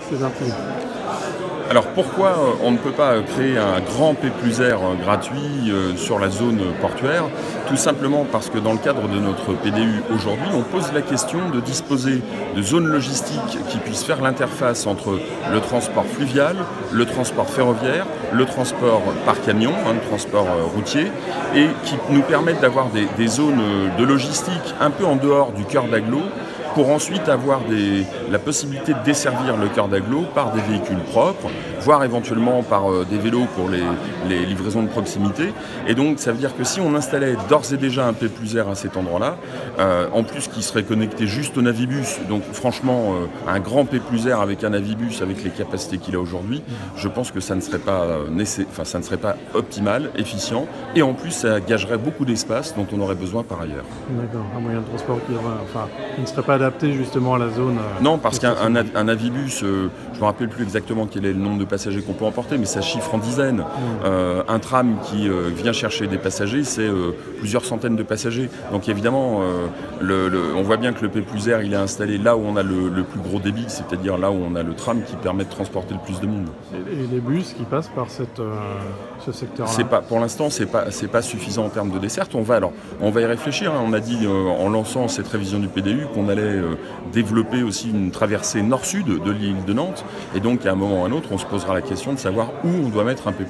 C'est parti. Alors pourquoi on ne peut pas créer un grand P+R gratuit sur la zone portuaire? Tout simplement parce que dans le cadre de notre PDU aujourd'hui, on pose la question de disposer de zones logistiques qui puissent faire l'interface entre le transport fluvial, le transport ferroviaire, le transport par camion, le transport routier, et qui nous permettent d'avoir des zones de logistique un peu en dehors du cœur d'agglo, pour ensuite avoir la possibilité de desservir le cœur d'agglo par des véhicules propres, voire éventuellement par des vélos pour les livraisons de proximité. Et donc ça veut dire que si on installait d'ores et déjà un P+R à cet endroit-là, en plus qui serait connecté juste au Navibus, donc franchement un grand P+R avec un Navibus avec les capacités qu'il a aujourd'hui, je pense que ça ne serait pas optimal, efficient, et en plus ça gagerait beaucoup d'espace dont on aurait besoin par ailleurs. D'accord, un moyen de transport qui ne serait pas adapté justement à la zone. Non, parce qu'un Navibus, je ne me rappelle plus exactement quel est le nombre de passagers qu'on peut emporter, mais ça chiffre en dizaines. Un tram qui vient chercher des passagers, c'est plusieurs centaines de passagers. Donc évidemment, on voit bien que le P+R il est installé là où on a le plus gros débit, c'est-à-dire là où on a le tram qui permet de transporter le plus de monde. Et les bus qui passent par ce secteur-là? Pour l'instant, c'est pas suffisant en termes de desserte. On va y réfléchir. On a dit en lançant cette révision du PDU qu'on allait développer aussi une traversée nord-sud de l'île de Nantes. Et donc, à un moment ou à un autre, on se posera la question de savoir où on doit mettre un P+R.